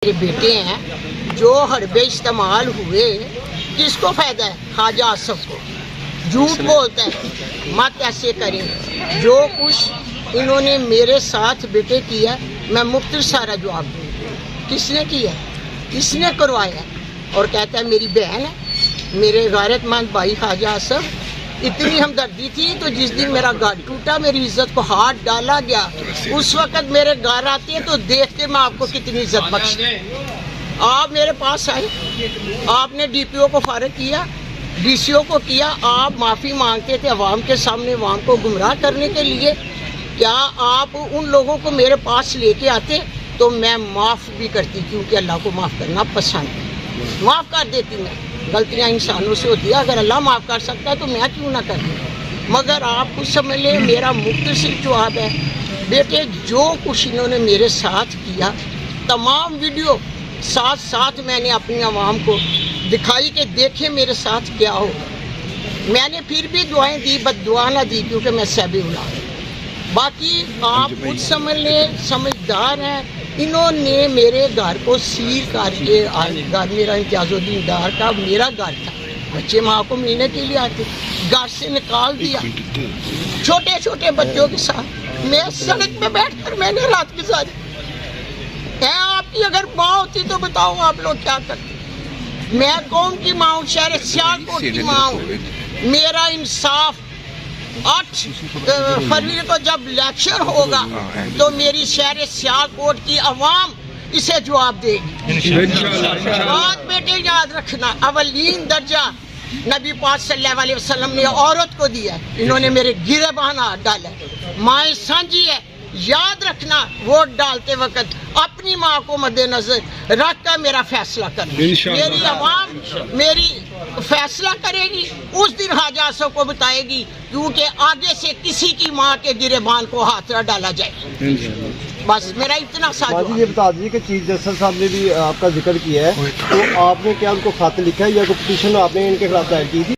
मेरे बेटे हैं जो हरबे इस्तेमाल हुए, किसको फायदा है? ख्वाजा आसफ को। झूठ बोलते हैं, मत ऐसे करें। जो कुछ इन्होंने मेरे साथ बेटे किया, मैं मुख्तर सारा जवाब दूँ। किसने किया, किसने करवाया? और कहता है मेरी बहन है, मेरे गैरतमंद भाई ख्वाजा आसफ। इतनी हमदर्दी थी तो जिस दिन मेरा घर टूटा, मेरी इज्जत को हाथ डाला गया, उस वक्त मेरे घर आते हैं तो देखते मैं आपको कितनी इज्जत बख्शती। आप मेरे पास आए, आपने डीपीओ को फारिग किया, डीसीओ को किया, आप माफ़ी मांगते थे अवाम के सामने, अवाम को गुमराह करने के लिए। क्या आप उन लोगों को मेरे पास लेके आते तो मैं माफ़ भी करती, क्योंकि अल्लाह को माफ़ करना पसंद है, माफ़ कर देती। मैं गलतियाँ इंसानों से होती है, अगर अल्लाह माफ़ कर सकता है तो मैं क्यों ना करूँ। मगर आप कुछ समझ लें, मेरा मुख्तसर जवाब है, बेटे जो कुछ इन्होंने मेरे साथ किया, तमाम वीडियो साथ साथ मैंने अपनी आवाम को दिखाई कि देखें मेरे साथ क्या हो। मैंने फिर भी दुआएं दी, बद्दुआ ना दी, क्योंकि मैं सहबे उला। बाकी आप कुछ समझ लें, समझदार हैं। इन्होंने मेरे घर को सील करके, घर मेरा इम्तियाजुद्दीन डार का मेरा घर था, बच्चे माँ को मिलने के लिए आते, घर से निकाल दिया छोटे छोटे बच्चों के साथ। मैं सड़क पे बैठकर मैंने रात गुजारी है। आपकी अगर माँ होती तो बताओ आप लोग क्या करते। मैं कौन की माँ हूँ? शहर सियालकोट की माँ हूँ। मेरा इंसाफ 8 फरवरी को जब इलेक्शन होगा तो मेरी शहर सियालकोट की आवाम इसे जवाब देगी। बात बेटे याद रखना, अवलीन दर्जा नबी पाक सल्लल्लाहु अलैहि वसल्लम ने औरत को दिया है, इन्होंने मेरे गिरेबान हाथ डाला। माँ सांझी है, याद रखना, वोट डालते वक्त अपनी माँ को मद्देनजर रख कर मेरा फैसला करना। मेरी आवाम मेरी फैसला करेगी, उस दिन ख्वाजा आसफ को बताएगी, क्योंकि आगे से किसी की माँ के गिरेबान को हाथ न डाला जाए। बस मेरा इतना साथ। ये बता दीजिए कि चीफ जस्टिस साहब ने भी आपका जिक्र किया है, तो आपने क्या उनको खत लिखा है या कोई पिटीशन आपने इनके खिलाफ दायर की थी?